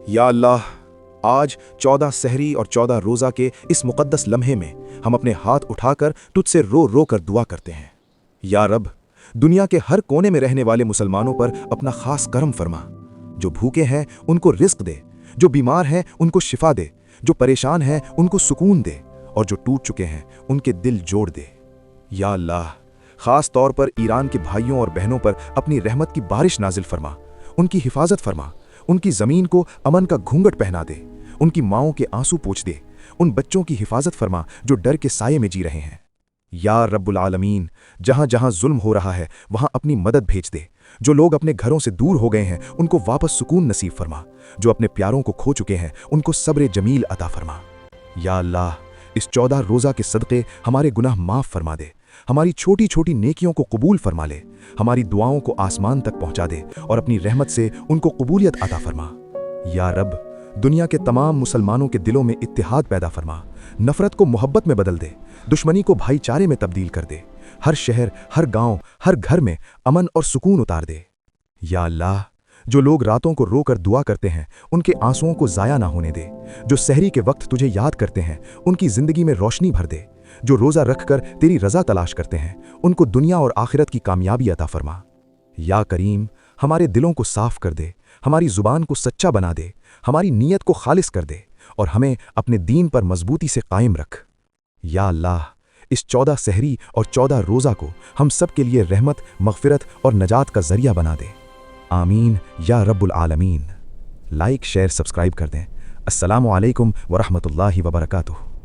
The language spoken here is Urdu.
یا اللہ، آج 14 سحری اور 14 روزہ کے اس مقدس لمحے میں ہم اپنے ہاتھ اٹھا کر تجھ سے رو رو کر دعا کرتے ہیں۔ یا رب، دنیا کے ہر کونے میں رہنے والے مسلمانوں پر اپنا خاص کرم فرما۔ جو بھوکے ہیں ان کو رزق دے، جو بیمار ہیں ان کو شفا دے، جو پریشان ہیں ان کو سکون دے، اور جو ٹوٹ چکے ہیں ان کے دل جوڑ دے۔ یا اللہ، خاص طور پر ایران کے بھائیوں اور بہنوں پر اپنی رحمت کی بارش نازل فرما، ان کی حفاظت فرما، ان کی زمین کو امن کا گھونگھٹ پہنا دے، ان کی ماؤں کے آنسو پوچھ دے، ان بچوں کی حفاظت فرما جو ڈر کے سائے میں جی رہے ہیں۔ یا رب العالمین، جہاں جہاں ظلم ہو رہا ہے وہاں اپنی مدد بھیج دے۔ جو لوگ اپنے گھروں سے دور ہو گئے ہیں ان کو واپس سکون نصیب فرما، جو اپنے پیاروں کو کھو چکے ہیں ان کو صبر جمیل عطا فرما۔ یا اللہ، اس 14 روزہ کے صدقے ہمارے گناہ معاف فرما دے، ہماری چھوٹی چھوٹی نیکیوں کو قبول فرما لے، ہماری دعاؤں کو آسمان تک پہنچا دے اور اپنی رحمت سے ان کو قبولیت عطا فرما۔ یا رب، دنیا کے تمام مسلمانوں کے دلوں میں اتحاد پیدا فرما، نفرت کو محبت میں بدل دے، دشمنی کو بھائی چارے میں تبدیل کر دے، ہر شہر، ہر گاؤں، ہر گھر میں امن اور سکون اتار دے۔ یا اللہ، جو لوگ راتوں کو رو کر دعا کرتے ہیں ان کے آنسوؤں کو ضائع نہ ہونے دے، جو سحری کے وقت تجھے یاد کرتے ہیں ان کی زندگی میں روشنی بھر دے، جو روزہ رکھ کر تیری رضا تلاش کرتے ہیں ان کو دنیا اور آخرت کی کامیابی عطا فرما۔ یا کریم، ہمارے دلوں کو صاف کر دے، ہماری زبان کو سچا بنا دے، ہماری نیت کو خالص کر دے اور ہمیں اپنے دین پر مضبوطی سے قائم رکھ۔ یا اللہ، اس 14 سحری اور 14 روزہ کو ہم سب کے لیے رحمت، مغفرت اور نجات کا ذریعہ بنا دے۔ آمین یا رب العالمین۔ لائک، شیئر، سبسکرائب کر دیں۔ السلام علیکم ورحمۃ اللہ وبرکاتہ۔